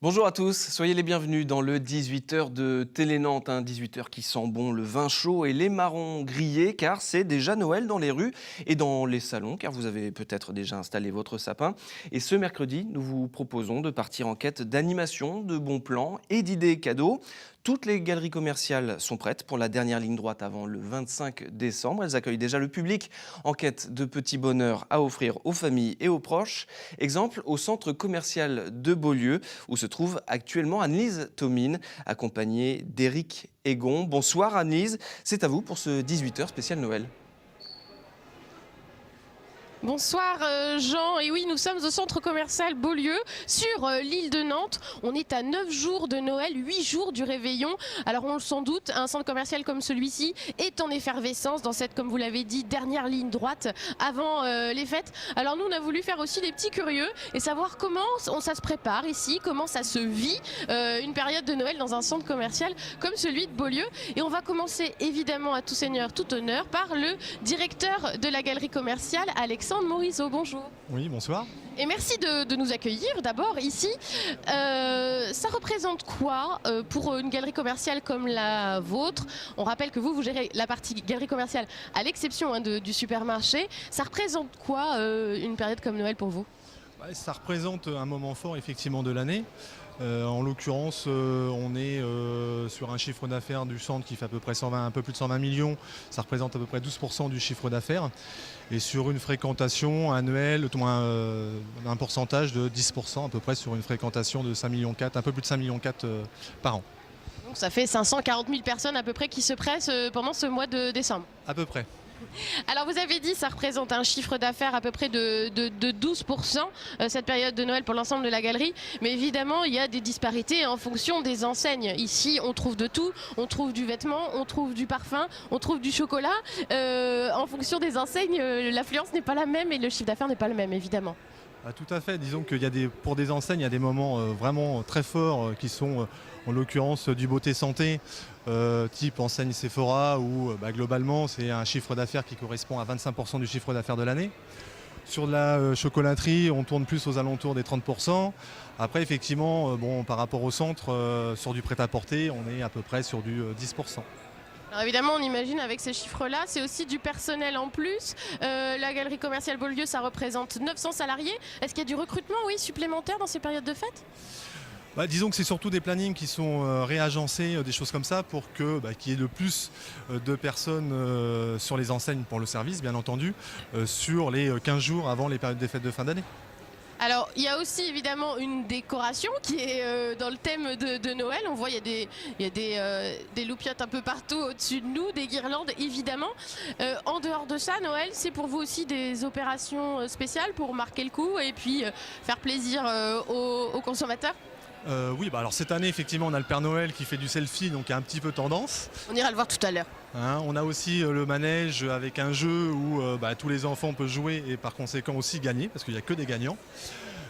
Bonjour à tous, soyez les bienvenus dans le 18h de Télé Nantes, un 18h qui sent bon le vin chaud et les marrons grillés car c'est déjà Noël dans les rues et dans les salons car vous avez peut-être déjà installé votre sapin. Et ce mercredi, nous vous proposons de partir en quête d'animation, de bons plans et d'idées cadeaux. Toutes les galeries commerciales sont prêtes pour la dernière ligne droite avant le 25 décembre. Elles accueillent déjà le public en quête de petits bonheurs à offrir aux familles et aux proches. Exemple au centre commercial de Beaulieu où se trouve actuellement Annelise Thomine, accompagnée d'Éric Egon. Bonsoir Annelise, c'est à vous pour ce 18h spécial Noël. Bonsoir Jean, et oui nous sommes au centre commercial Beaulieu sur l'île de Nantes. On est à 9 jours de Noël, 8 jours du réveillon. Alors on le sans doute, un centre commercial comme celui-ci est en effervescence dans cette, comme vous l'avez dit, dernière ligne droite avant les fêtes. Alors nous on a voulu faire aussi des petits curieux et savoir comment ça se prépare ici, comment ça se vit une période de Noël dans un centre commercial comme celui de Beaulieu. Et on va commencer évidemment à tout seigneur, tout honneur par le directeur de la galerie commerciale, Alexandre Morisot, bonjour. Oui, bonsoir. Et merci de nous accueillir d'abord ici. Ça représente quoi pour une galerie commerciale comme la vôtre? On rappelle que vous gérez la partie galerie commerciale à l'exception du supermarché. Ça représente quoi une période comme Noël pour vous? Ça représente un moment fort effectivement de l'année. En l'occurrence, on est sur un chiffre d'affaires du centre qui fait à peu près 120, un peu plus de 120 millions. Ça représente à peu près 12% du chiffre d'affaires. Et sur une fréquentation annuelle, tout moins un pourcentage de 10% à peu près sur une fréquentation de 5,4 millions, un peu plus de 5,4 millions par an. Donc ça fait 540 000 personnes à peu près qui se pressent pendant ce mois de décembre. À peu près. Alors vous avez dit ça représente un chiffre d'affaires à peu près de 12% cette période de Noël pour l'ensemble de la galerie. Mais évidemment il y a des disparités en fonction des enseignes. Ici on trouve de tout, on trouve du vêtement, on trouve du parfum, on trouve du chocolat. En fonction des enseignes, l'affluence n'est pas la même et le chiffre d'affaires n'est pas le même évidemment. Ah, tout à fait, disons qu'il y a pour des enseignes, il y a des moments vraiment très forts qui sont en l'occurrence du beauté santé, type enseigne Sephora où globalement c'est un chiffre d'affaires qui correspond à 25% du chiffre d'affaires de l'année. Sur de la chocolaterie, on tourne plus aux alentours des 30%. Après effectivement, par rapport au centre, sur du prêt-à-porter, on est à peu près sur du 10%. Alors évidemment, on imagine avec ces chiffres-là, c'est aussi du personnel en plus. La galerie commerciale Beaulieu, ça représente 900 salariés. Est-ce qu'il y a du recrutement, oui, supplémentaire dans ces périodes de fête? Disons que c'est surtout des plannings qui sont réagencés, des choses comme ça, pour qu'il y ait le plus de personnes sur les enseignes pour le service, bien entendu, sur les 15 jours avant les périodes des fêtes de fin d'année. Alors, il y a aussi évidemment une décoration qui est dans le thème de Noël. On voit il y a des loupiottes un peu partout au-dessus de nous, des guirlandes évidemment. En dehors de ça, Noël, c'est pour vous aussi des opérations spéciales pour marquer le coup et puis faire plaisir aux consommateurs? Oui, alors cette année, effectivement, on a le Père Noël qui fait du selfie, donc il y a un petit peu tendance. On ira le voir tout à l'heure. On a aussi le manège avec un jeu où tous les enfants peuvent jouer et par conséquent aussi gagner, parce qu'il n'y a que des gagnants.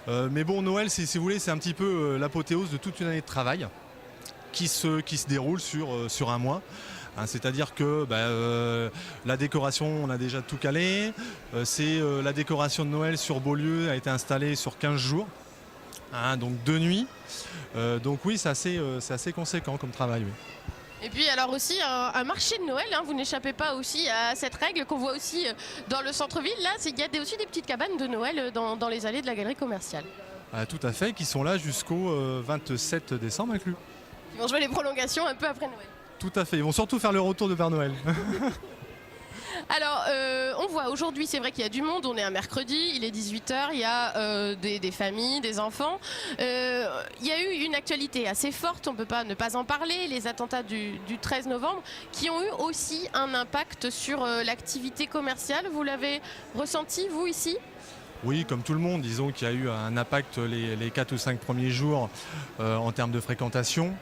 Mais bon, Noël, si vous voulez, c'est un petit peu l'apothéose de toute une année de travail qui se déroule sur un mois. C'est-à-dire que la décoration, on a déjà tout calé. La décoration de Noël sur Beaulieu a été installée sur 15 jours. Donc 2 nuits. Donc oui, c'est assez conséquent comme travail. Oui. Et puis alors aussi un marché de Noël, vous n'échappez pas aussi à cette règle qu'on voit aussi dans le centre-ville. Là, il y a aussi des petites cabanes de Noël dans les allées de la galerie commerciale. Tout à fait, qui sont là jusqu'au 27 décembre inclus. Ils vont jouer les prolongations un peu après Noël. Tout à fait, ils vont surtout faire le retour de Père Noël. Alors, on voit aujourd'hui, c'est vrai qu'il y a du monde, on est un mercredi, il est 18h, il y a des familles, des enfants. Il y a eu une actualité assez forte, on ne peut pas ne pas en parler, les attentats du 13 novembre, qui ont eu aussi un impact sur l'activité commerciale. Vous l'avez ressenti, vous, ici ? Oui, comme tout le monde, disons qu'il y a eu un impact les 4 ou 5 premiers jours en termes de fréquentation.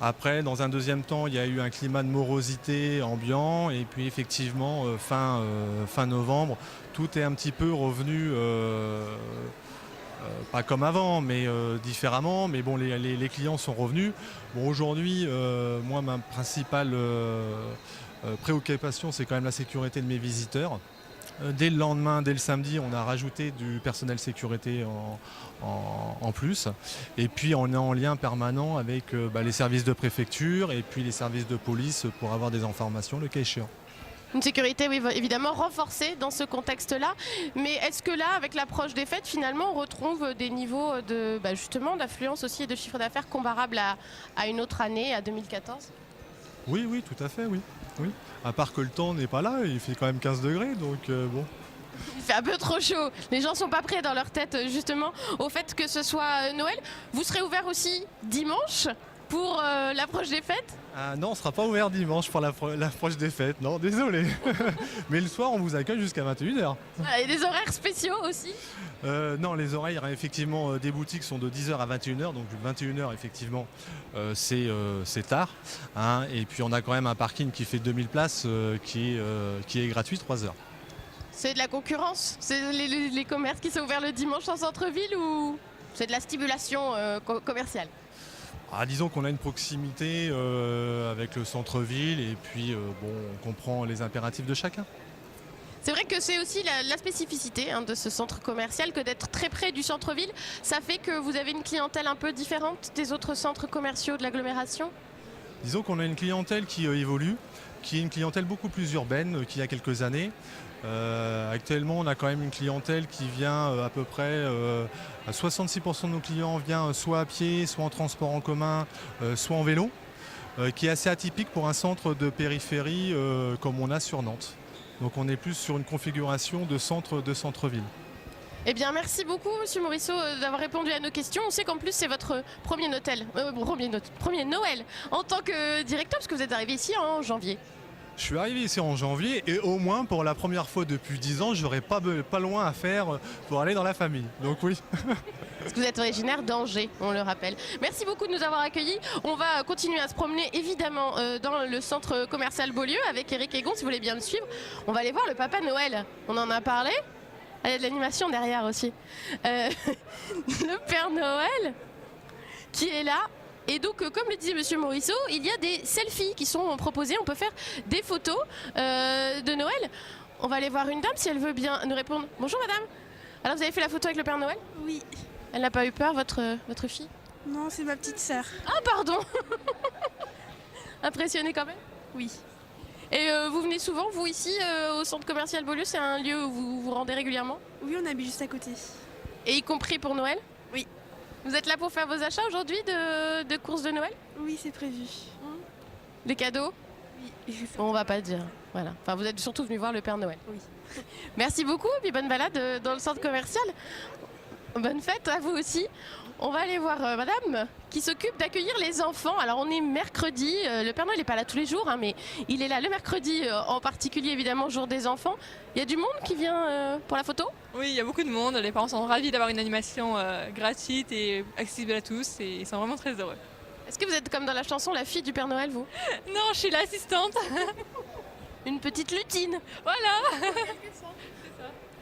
Après, dans un deuxième temps, il y a eu un climat de morosité ambiant et puis effectivement, fin novembre, tout est un petit peu revenu, pas comme avant, mais différemment. Mais bon, les clients sont revenus. Bon, aujourd'hui, moi, ma principale préoccupation, c'est quand même la sécurité de mes visiteurs. Dès le lendemain, dès le samedi, on a rajouté du personnel sécurité en plus. Et puis on est en lien permanent avec les services de préfecture et puis les services de police pour avoir des informations le cas échéant. Une sécurité, oui, évidemment, renforcée dans ce contexte-là. Mais est-ce que là, avec l'approche des fêtes, finalement, on retrouve des niveaux justement d'affluence aussi et de chiffre d'affaires comparables à une autre année, à 2014 ? Oui, tout à fait, oui. À part que le temps n'est pas là, il fait quand même 15 degrés, donc bon. Il fait un peu trop chaud. Les gens sont pas prêts dans leur tête, justement, au fait que ce soit Noël. Vous serez ouvert aussi dimanche pour l'approche des fêtes ? Ah non, on ne sera pas ouvert dimanche pour l'approche des fêtes, non, désolé. Mais le soir, on vous accueille jusqu'à 21h. Et des horaires spéciaux aussi ? Non, les horaires, effectivement, des boutiques sont de 10h à 21h, donc 21h, effectivement, c'est tard. Hein, et puis on a quand même un parking qui fait 2000 places qui est gratuit 3 heures. C'est de la concurrence ? C'est les commerces qui sont ouverts le dimanche en centre-ville ou c'est de la stimulation commerciale ? Disons qu'on a une proximité avec le centre-ville et puis on comprend les impératifs de chacun. C'est vrai que c'est aussi la spécificité de ce centre commercial que d'être très près du centre-ville. Ça fait que vous avez une clientèle un peu différente des autres centres commerciaux de l'agglomération ? Disons qu'on a une clientèle qui évolue, qui est une clientèle beaucoup plus urbaine qu'il y a quelques années. Actuellement, on a quand même une clientèle qui vient à peu près à 66% de nos clients vient soit à pied, soit en transport en commun, soit en vélo, qui est assez atypique pour un centre de périphérie comme on a sur Nantes. Donc on est plus sur une configuration de centre-ville. Eh bien, merci beaucoup, Monsieur Morisseau, d'avoir répondu à nos questions. On sait qu'en plus, c'est votre premier Noël en tant que directeur, parce que vous êtes arrivé ici en janvier. Je suis arrivé ici en janvier et au moins pour la première fois depuis 10 ans, j'aurais pas loin à faire pour aller dans la famille. Donc oui. Parce que vous êtes originaire d'Angers, on le rappelle. Merci beaucoup de nous avoir accueillis. On va continuer à se promener évidemment dans le centre commercial Beaulieu avec Eric Egon, si vous voulez bien le suivre. On va aller voir le Papa Noël. On en a parlé. Il y a de l'animation derrière aussi. Le Père Noël qui est là. Et donc, comme le disait Monsieur Morisseau, il y a des selfies qui sont proposées. On peut faire des photos de Noël. On va aller voir une dame si elle veut bien nous répondre. Bonjour madame. Alors vous avez fait la photo avec le Père Noël ? Oui. Elle n'a pas eu peur, votre fille ? Non, c'est ma petite sœur. Ah pardon. Impressionnée quand même ? Oui. Et vous venez souvent, vous, ici, au centre commercial Beaulieu ? C'est un lieu où vous vous rendez régulièrement ? Oui, on habite juste à côté. Et y compris pour Noël ? Oui. Vous êtes là pour faire vos achats aujourd'hui de courses de Noël ? Oui, c'est prévu. Des cadeaux ? Oui. Bon, on va pas dire. Voilà. Enfin, vous êtes surtout venu voir le Père Noël. Oui. Merci beaucoup, et puis bonne balade dans le centre commercial. Bonne fête à vous aussi. On va aller voir madame qui s'occupe d'accueillir les enfants. Alors on est mercredi, le Père Noël n'est pas là tous les jours, mais il est là le mercredi, en particulier évidemment jour des enfants. Il y a du monde qui vient pour la photo ? Oui, il y a beaucoup de monde. Les parents sont ravis d'avoir une animation gratuite et accessible à tous et ils sont vraiment très heureux. Est-ce que vous êtes comme dans la chanson La fille du Père Noël, vous ? Non, je suis l'assistante. Une petite lutine. Voilà.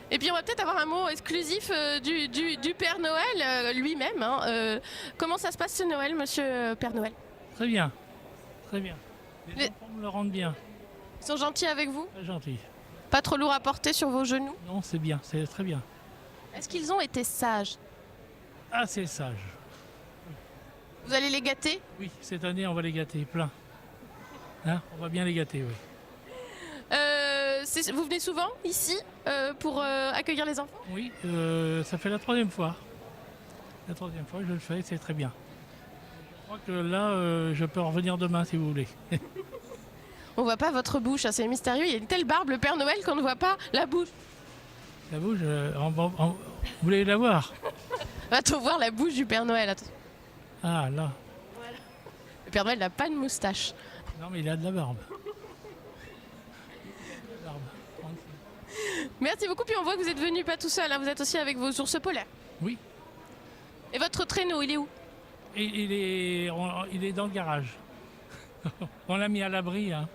Et puis on va peut-être avoir un mot exclusif du Père Noël lui-même. Comment ça se passe ce Noël, monsieur Père Noël ? Très bien, très bien. Les Les- enfants me le rendent bien, Ils sont gentils avec vous ? très gentil. Pas trop lourd à porter sur vos genoux ? Non, c'est bien, c'est très bien. Est-ce qu'ils ont été sages ? Assez sage. Vous allez les gâter ? Oui, cette année, on va les gâter, plein. Hein, on va bien les gâter, oui. Vous venez souvent ici pour accueillir les enfants ? Oui, ça fait la 3e fois. La 3e fois, je le fais, c'est très bien. Je crois que là, je peux en revenir demain, si vous voulez. On voit pas votre bouche, hein, c'est mystérieux. Il y a une telle barbe, le Père Noël, qu'on ne voit pas la bouche. La bouche, vous voulez la voir? Va-t-on voir la bouche du Père Noël ? Attends. Ah, là. Le Père Noël n'a pas de moustache. Non, mais il a de la barbe. Merci beaucoup. Puis on voit que vous êtes venu pas tout seul, hein, vous êtes aussi avec vos ours polaires. Oui. Et votre traîneau, il est où ? Et il est dans le garage. On l'a mis à l'abri. Hein.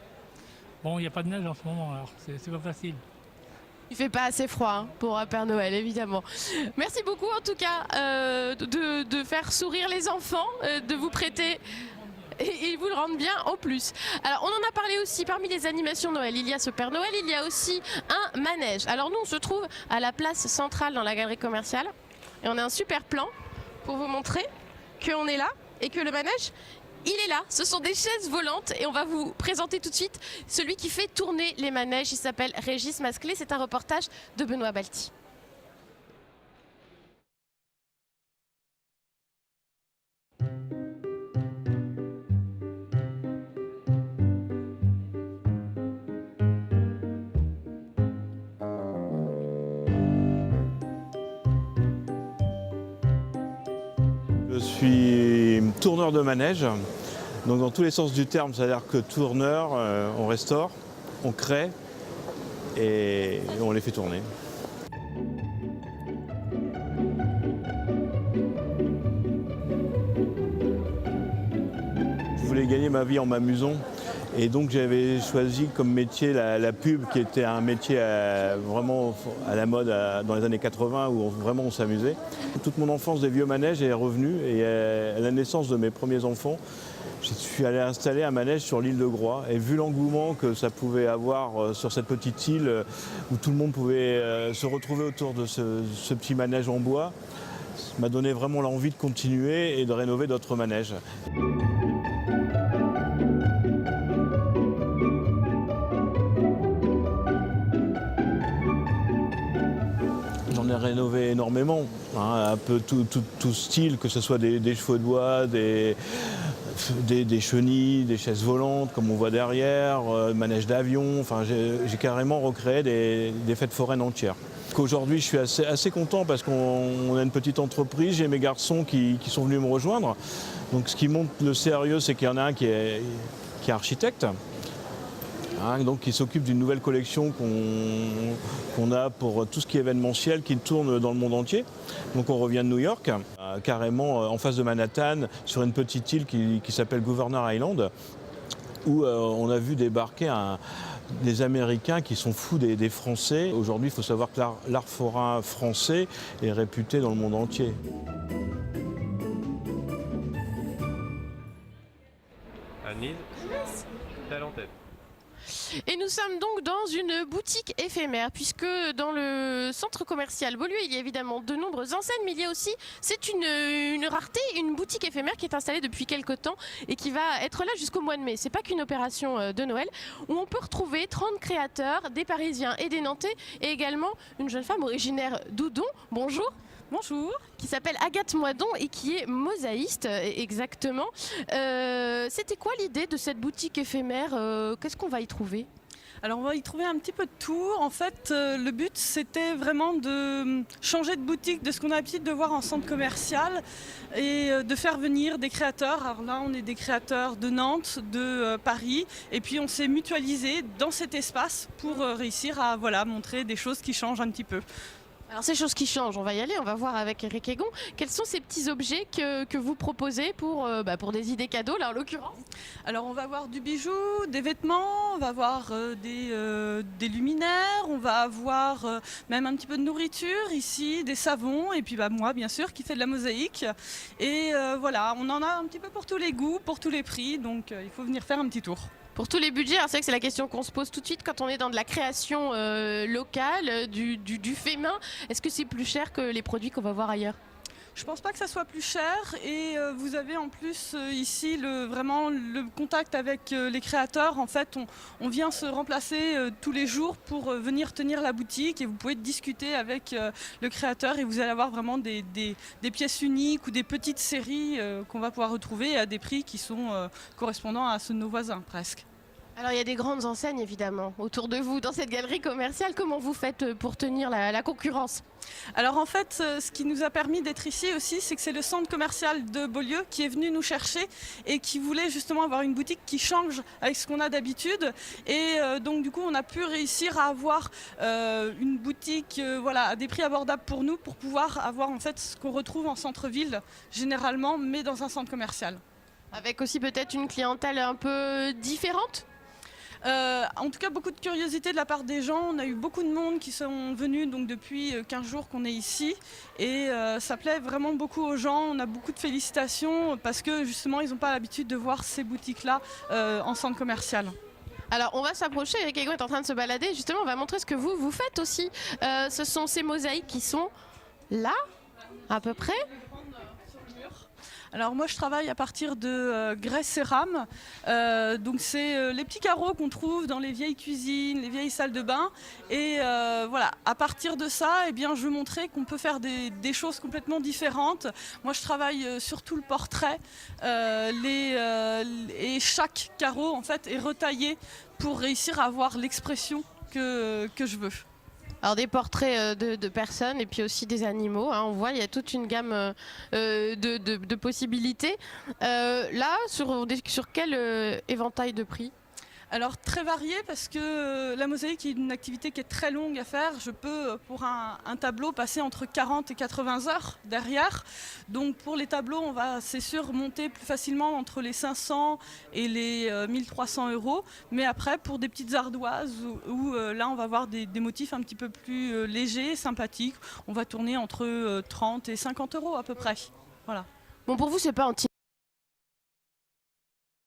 Bon, il n'y a pas de neige en ce moment, alors c'est pas facile. Il fait pas assez froid hein, pour un Père Noël, évidemment. Merci beaucoup en tout cas de faire sourire les enfants, de vous prêter et ils vous le rendent bien en plus. Alors on en a parlé aussi, parmi les animations Noël, il y a ce Père Noël, il y a aussi un manège. Alors nous on se trouve à la place centrale dans la galerie commerciale et on a un super plan pour vous montrer qu'on est là et que le manège, il est là. Ce sont des chaises volantes et on va vous présenter tout de suite celui qui fait tourner les manèges. Il s'appelle Régis Masclé, c'est un reportage de Benoît Balti. Je suis tourneur de manège, donc dans tous les sens du terme, c'est-à-dire que tourneur, on restaure, on crée et on les fait tourner. Je voulais gagner ma vie en m'amusant et donc j'avais choisi comme métier la pub qui était un métier vraiment à la mode dans les années 80 où vraiment on s'amusait. Toute mon enfance des vieux manèges est revenue et à la naissance de mes premiers enfants, je suis allé installer un manège sur l'île de Groix et vu l'engouement que ça pouvait avoir sur cette petite île où tout le monde pouvait se retrouver autour de ce petit manège en bois, ça m'a donné vraiment l'envie de continuer et de rénover d'autres manèges. J'en ai rénové énormément, un peu tout style, que ce soit des chevaux de bois, des chenilles, des chaises volantes comme on voit derrière, manège d'avion, enfin j'ai carrément recréé des fêtes foraines entières. Aujourd'hui je suis assez content parce qu'on a une petite entreprise, j'ai mes garçons qui sont venus me rejoindre. Donc ce qui montre le sérieux, c'est qu'il y en a un qui est architecte. Donc qui s'occupe d'une nouvelle collection qu'on a pour tout ce qui est événementiel, qui tourne dans le monde entier. Donc on revient de New York, carrément en face de Manhattan, sur une petite île qui s'appelle Governor Island, où on a vu débarquer des Américains qui sont fous des Français. Aujourd'hui, il faut savoir que l'art forain français est réputé dans le monde entier. Anise, telle en tête. Et nous sommes donc dans une boutique éphémère, puisque dans le centre commercial Beaulieu, il y a évidemment de nombreuses enseignes, mais il y a aussi, c'est une rareté, une boutique éphémère qui est installée depuis quelques temps et qui va être là jusqu'au mois de mai. C'est pas qu'une opération de Noël, où on peut retrouver 30 créateurs, des Parisiens et des Nantais, et également une jeune femme originaire d'Oudon. Bonjour. Bonjour. Qui s'appelle Agathe Moidon et qui est mosaïste, exactement. C'était quoi l'idée de cette boutique éphémère? Qu'est-ce qu'on va y trouver? Alors on va y trouver un petit peu de tout. En fait, le but c'était vraiment de changer de boutique de ce qu'on a l'habitude de voir en centre commercial et de faire venir des créateurs. Alors là, on est des créateurs de Nantes, de Paris, et puis on s'est mutualisé dans cet espace pour réussir à montrer des choses qui changent un petit peu. Alors ces choses qui changent, on va y aller, on va voir avec Eric Egon. Quels sont ces petits objets que vous proposez pour des idées cadeaux, là en l'occurrence? Alors on va avoir du bijou, des vêtements, on va avoir des luminaires, on va avoir même un petit peu de nourriture ici, des savons, et puis moi bien sûr qui fait de la mosaïque. Et voilà, on en a un petit peu pour tous les goûts, pour tous les prix, donc il faut venir faire un petit tour. Pour tous les budgets, c'est vrai que c'est la question qu'on se pose tout de suite quand on est dans de la création locale, du fait main. Est-ce que c'est plus cher que les produits qu'on va voir ailleurs? Je pense pas que ça soit plus cher et vous avez en plus ici vraiment le contact avec les créateurs. En fait, on vient se remplacer tous les jours pour venir tenir la boutique et vous pouvez discuter avec le créateur et vous allez avoir vraiment des pièces uniques ou des petites séries qu'on va pouvoir retrouver à des prix qui sont correspondants à ceux de nos voisins presque. Alors il y a des grandes enseignes évidemment autour de vous dans cette galerie commerciale. Comment vous faites pour tenir la concurrence? Alors en fait, ce qui nous a permis d'être ici aussi, c'est que c'est le centre commercial de Beaulieu qui est venu nous chercher et qui voulait justement avoir une boutique qui change avec ce qu'on a d'habitude. Et donc du coup, on a pu réussir à avoir une boutique à des prix abordables pour nous, pour pouvoir avoir en fait ce qu'on retrouve en centre-ville généralement, mais dans un centre commercial. Avec aussi peut-être une clientèle un peu différente? En tout cas, beaucoup de curiosité de la part des gens. On a eu beaucoup de monde qui sont venus donc, depuis 15 jours qu'on est ici. Et ça plaît vraiment beaucoup aux gens. On a beaucoup de félicitations parce que justement, ils n'ont pas l'habitude de voir ces boutiques-là en centre commercial. Alors on va s'approcher, Eric Ego est en train de se balader, justement on va montrer ce que vous faites aussi. Ce sont ces mosaïques qui sont là, à peu près. Alors moi je travaille à partir de grès cérame, donc c'est les petits carreaux qu'on trouve dans les vieilles cuisines, les vieilles salles de bain, et voilà, à partir de ça, eh bien, je veux montrer qu'on peut faire des choses complètement différentes. Moi je travaille sur tout le portrait, et chaque carreau en fait est retaillé pour réussir à avoir l'expression que je veux. Alors des portraits de personnes et puis aussi des animaux, hein. On voit il y a toute une gamme de possibilités. Là, sur quel éventail de prix ? Alors très varié parce que la mosaïque est une activité qui est très longue à faire. Je peux pour un tableau passer entre 40 et 80 heures derrière. Donc pour les tableaux, on va c'est sûr monter plus facilement entre les 500 et les 1300 euros. Mais après pour des petites ardoises où là on va avoir des motifs un petit peu plus légers, sympathiques, on va tourner entre 30 et 50 euros à peu près. Voilà. Bon pour vous c'est pas anti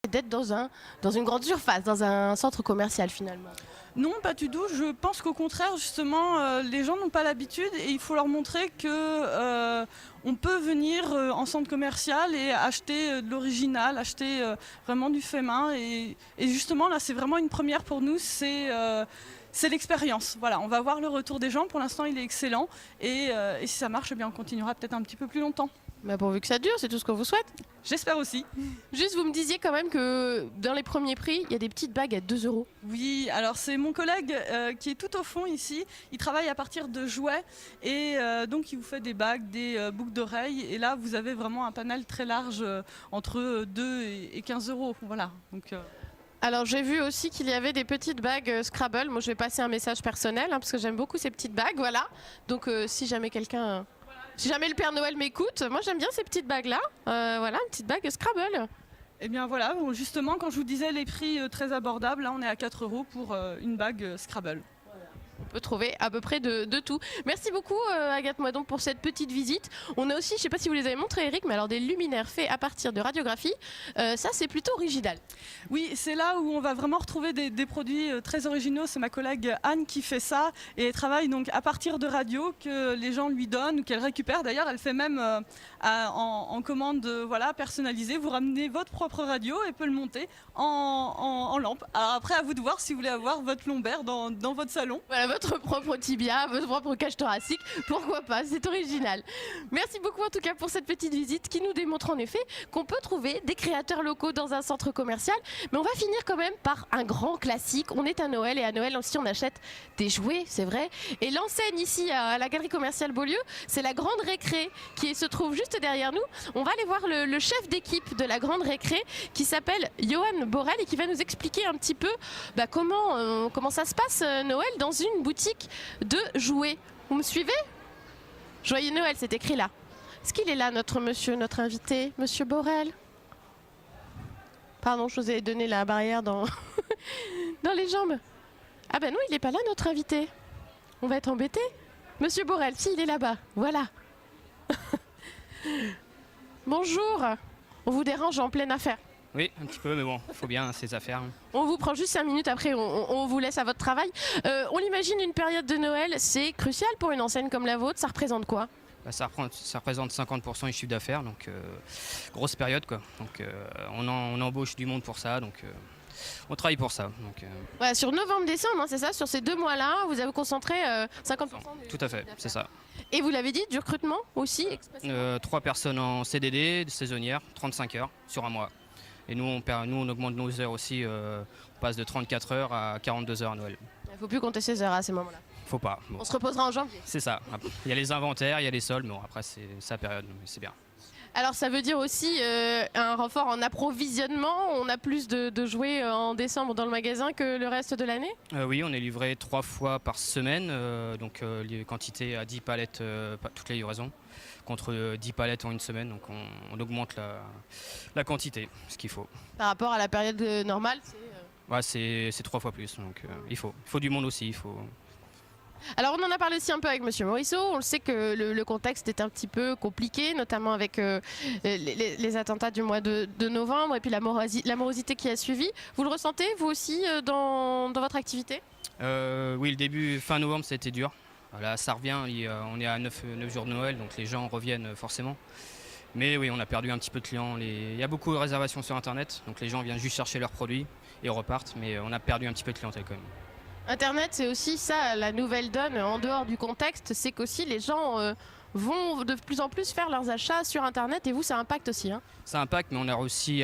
d'être dans une grande surface, dans un centre commercial finalement. Non, pas du tout. Je pense qu'au contraire, justement, les gens n'ont pas l'habitude et il faut leur montrer que on peut venir en centre commercial et acheter de l'original, acheter vraiment du fait main. Et justement, là, c'est vraiment une première pour nous. C'est l'expérience. Voilà, on va voir le retour des gens. Pour l'instant, il est excellent. Et si ça marche, eh bien, on continuera peut-être un petit peu plus longtemps. Mais pourvu que ça dure, c'est tout ce qu'on vous souhaite. J'espère aussi. Juste, vous me disiez quand même que dans les premiers prix, il y a des petites bagues à 2 euros. Oui, alors c'est mon collègue qui est tout au fond ici. Il travaille à partir de jouets et donc il vous fait des bagues, des boucles d'oreilles. Et là, vous avez vraiment un panel très large entre 2 et 15 euros. Voilà. Donc, Alors j'ai vu aussi qu'il y avait des petites bagues Scrabble. Moi je vais passer un message personnel parce que j'aime beaucoup ces petites bagues. Voilà. Donc si jamais si jamais le Père Noël m'écoute, moi j'aime bien ces petites bagues-là. Voilà, une petite bague Scrabble. Eh bien voilà, justement quand je vous disais les prix très abordables, là on est à 4 euros pour une bague Scrabble. On peut trouver à peu près de tout. Merci beaucoup Agathe Moidon pour cette petite visite. On a aussi, je ne sais pas si vous les avez montrés Eric, mais alors des luminaires faits à partir de radiographie. Ça c'est plutôt original. Oui, c'est là où on va vraiment retrouver des produits très originaux. C'est ma collègue Anne qui fait ça et elle travaille donc à partir de radio que les gens lui donnent ou qu'elle récupère. D'ailleurs, elle fait même en commande voilà, personnalisée. Vous ramenez votre propre radio et peut le monter en lampe. Alors après, à vous de voir si vous voulez avoir votre lombaire dans votre salon. Voilà, votre propre tibia, votre propre cage thoracique, pourquoi pas, c'est original. Merci beaucoup en tout cas pour cette petite visite qui nous démontre en effet qu'on peut trouver des créateurs locaux dans un centre commercial. Mais on va finir quand même par un grand classique. On est à Noël et à Noël aussi on achète des jouets, c'est vrai. Et l'enseigne ici à la galerie commerciale Beaulieu, c'est la Grande Récré qui se trouve juste derrière nous. On va aller voir le chef d'équipe de la Grande Récré qui s'appelle Johan Borel et qui va nous expliquer un petit peu comment ça se passe Noël dans une boutique de jouets. Vous me suivez? Joyeux Noël, c'est écrit là. Est-ce qu'il est là, notre invité, monsieur Borel? Pardon, je vous ai donné la barrière dans, dans les jambes. Ah ben non, il n'est pas là, notre invité. On va être embêtés. Monsieur Borel, si, il est là-bas. Voilà. Bonjour. On vous dérange en pleine affaire. Oui, un petit peu, mais bon, il faut bien ces affaires. On vous prend juste 5 minutes, après on vous laisse à votre travail. On l'imagine, une période de Noël, c'est crucial pour une enseigne comme la vôtre. Ça représente quoi? Ça représente 50% du chiffre d'affaires, donc grosse période quoi. Donc on embauche du monde pour ça, donc on travaille pour ça. Donc, ouais, sur novembre-décembre, hein, c'est ça, sur ces 2 mois-là, vous avez concentré 50%. Tout à fait, c'est ça. Et vous l'avez dit, du recrutement aussi 3 personnes en CDD, saisonnières, 35 heures sur un mois. Et nous, on augmente nos heures aussi, on passe de 34 heures à 42 heures à Noël. Il ne faut plus compter ces heures à ces moments-là. Faut pas. Bon. On se reposera en janvier. C'est ça. Il y a les inventaires, il y a les soldes, mais bon, après c'est sa période, mais c'est bien. Alors ça veut dire aussi un renfort en approvisionnement. On a plus de jouets en décembre dans le magasin que le reste de l'année? Oui, on est livré 3 fois par semaine, donc les quantités à 10 palettes toutes les livraisons, contre 10 palettes en une semaine, donc on augmente la quantité, ce qu'il faut. Par rapport à la période normale, Ouais, c'est 3 fois plus. Donc il faut du monde aussi. Alors on en a parlé aussi un peu avec Monsieur Morisseau. On le sait que le contexte est un petit peu compliqué, notamment avec les attentats du mois de novembre et puis la morosité qui a suivi. Vous le ressentez vous aussi dans votre activité? Oui, le début, fin novembre, ça a été dur. Là, ça revient, on est à 9 jours de Noël, donc les gens reviennent forcément. Mais oui, on a perdu un petit peu de clients. Il y a beaucoup de réservations sur Internet, donc les gens viennent juste chercher leurs produits et repartent, mais on a perdu un petit peu de clientèle quand même. Internet, c'est aussi ça, la nouvelle donne en dehors du contexte, c'est qu'aussi les gens vont de plus en plus faire leurs achats sur Internet et vous, ça impacte aussi. Hein. Ça impacte, mais on a réussi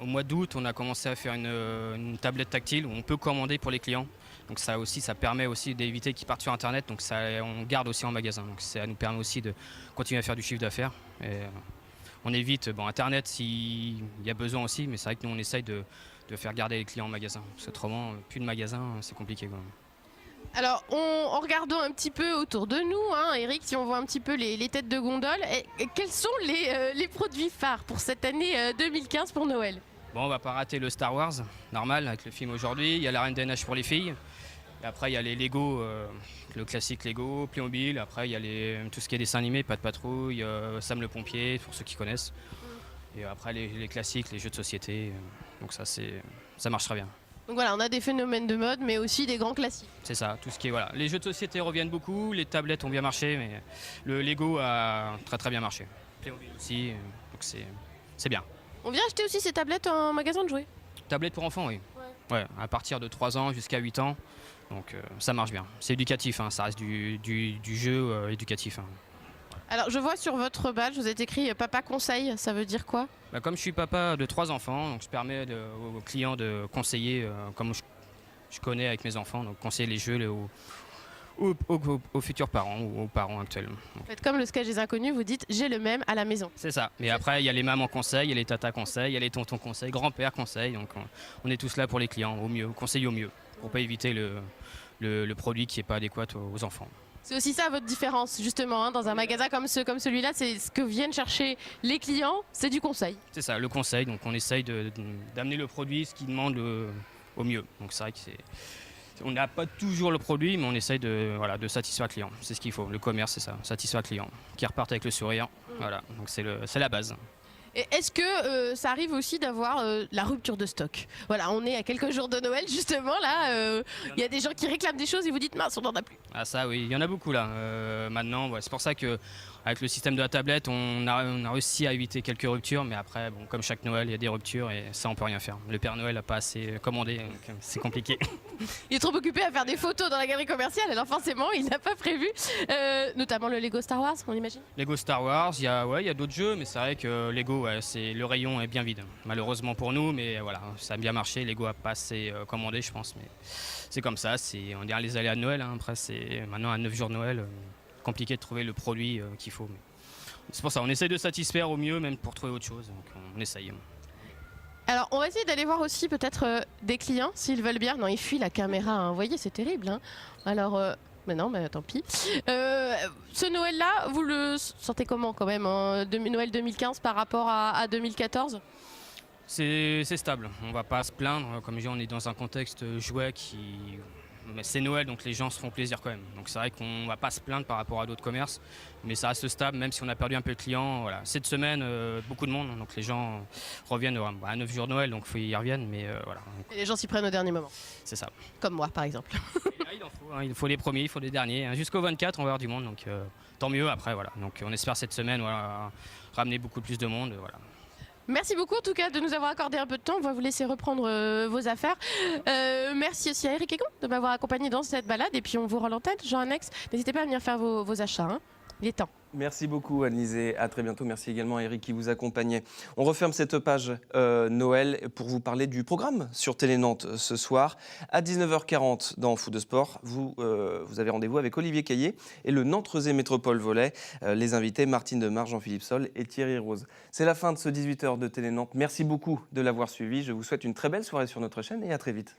au mois d'août, on a commencé à faire une tablette tactile où on peut commander pour les clients. Donc ça aussi, ça permet aussi d'éviter qu'ils partent sur Internet, donc on garde aussi en magasin. Donc ça nous permet aussi de continuer à faire du chiffre d'affaires. On évite Internet s'il y a besoin aussi, mais c'est vrai que nous on essaye de faire garder les clients en magasin. Parce qu'autrement, plus de magasins, c'est compliqué quand même. Alors, en regardant un petit peu autour de nous, hein, Eric, si on voit un petit peu les têtes de gondole, quels sont les produits phares pour cette année 2015 pour Noël? Bon, on va pas rater le Star Wars, normal, avec le film aujourd'hui. Il y a la Reine des Neiges pour les filles. Et après, il y a les Lego, le classique Lego, Playmobil. Après, il y a tout ce qui est dessin animé, Pas de patrouille, Sam le pompier, pour ceux qui connaissent. Et après, les classiques, les jeux de société. Donc ça marche très bien. Donc voilà, on a des phénomènes de mode, mais aussi des grands classiques. C'est ça, tout ce qui est voilà. Les jeux de société reviennent beaucoup, les tablettes ont bien marché, mais le Lego a très bien marché. Playmobil aussi, donc c'est bien. On vient acheter aussi ces tablettes en magasin de jouets. Tablette pour enfants, oui. Ouais, à partir de 3 ans jusqu'à 8 ans. Donc ça marche bien. C'est éducatif, hein, ça reste du jeu éducatif. Hein. Alors je vois sur votre badge, vous êtes écrit Papa Conseil, ça veut dire quoi? Comme je suis papa de 3 enfants, donc je permets aux clients de conseiller comme je connais avec mes enfants, donc conseiller les jeux aux futurs parents ou aux parents actuels. Vous faites comme le sketch des inconnus, vous dites j'ai le même à la maison. C'est ça, mais après il y a les mamans conseils, il y a les tatas conseils, il y a les tontons conseils, grand-père conseil, donc on est tous là pour les clients, au mieux, conseiller au mieux, pour pas éviter le produit qui n'est pas adéquat aux enfants. C'est aussi ça votre différence, justement, hein, dans un magasin comme celui-là, c'est ce que viennent chercher les clients, c'est du conseil. C'est ça, le conseil, donc on essaye d'amener le produit, ce qu'ils demandent au mieux. Donc c'est vrai que on n'a pas toujours le produit, mais on essaye de satisfaire le client. C'est ce qu'il faut, le commerce c'est ça, satisfaire le client, qui reparte avec le sourire. Voilà, donc c'est la base. Et est-ce que ça arrive aussi d'avoir la rupture de stock? Voilà, on est à quelques jours de Noël justement, là, il y a des gens qui réclament des choses et vous dites mince, on n'en a plus. Ah ça oui, il y en a beaucoup là, maintenant, c'est pour ça qu'avec le système de la tablette, on a réussi à éviter quelques ruptures, mais après, comme chaque Noël, il y a des ruptures et ça on peut rien faire. Le Père Noël n'a pas assez commandé, donc c'est compliqué. Il est trop occupé à faire des photos dans la galerie commerciale, alors forcément il n'a pas prévu, notamment le Lego Star Wars, on imagine. Lego Star Wars, il y a d'autres jeux, mais c'est vrai que Lego, le rayon est bien vide. Malheureusement pour nous, mais voilà, ça a bien marché. Lego a pas assez commandé, je pense, mais c'est comme ça. On dirait les aléas de Noël. Hein. Après, c'est maintenant à 9 jours de Noël, compliqué de trouver le produit qu'il faut. Mais c'est pour ça, on essaye de satisfaire au mieux, même pour trouver autre chose. Donc on essaye. Alors, on va essayer d'aller voir aussi peut-être des clients, s'ils veulent bien. Non, ils fuient la caméra, hein. Vous voyez, c'est terrible. Hein. Alors, mais non, mais tant pis. Ce Noël-là, vous le sentez comment quand même, hein, Noël 2015 par rapport à 2014? C'est stable, on va pas se plaindre. Comme je dis, on est dans un contexte jouet mais c'est Noël, donc les gens se font plaisir quand même. Donc c'est vrai qu'on va pas se plaindre par rapport à d'autres commerces, mais ça reste stable, même si on a perdu un peu de clients. Voilà. Cette semaine, beaucoup de monde, donc les gens reviennent à 9 jours de Noël, donc ils reviennent, mais voilà. Et les gens s'y prennent au dernier moment. C'est ça. Comme moi, par exemple. Et là, il en faut, hein, il faut les premiers, il faut les derniers. Hein. Jusqu'au 24, on va avoir du monde, donc tant mieux après. Voilà. Donc on espère cette semaine ramener beaucoup plus de monde. Voilà. Merci beaucoup en tout cas de nous avoir accordé un peu de temps. On va vous laisser reprendre vos affaires. Merci aussi à Eric Egon de m'avoir accompagné dans cette balade. Et puis on vous rend l'antenne. Jean-Annex, n'hésitez pas à venir faire vos achats. Hein. Il est temps. Merci beaucoup Annelise et à très bientôt. Merci également à Eric qui vous accompagnait. On referme cette page Noël pour vous parler du programme sur Télé Nantes ce soir. À 19h40 dans Fou de Sport, vous avez rendez-vous avec Olivier Caillé et le Nantes-Rezé Métropole Volley. Les invités Martine Demar, Jean-Philippe Sol et Thierry Rose. C'est la fin de ce 18h de Télé Nantes. Merci beaucoup de l'avoir suivi. Je vous souhaite une très belle soirée sur notre chaîne et à très vite.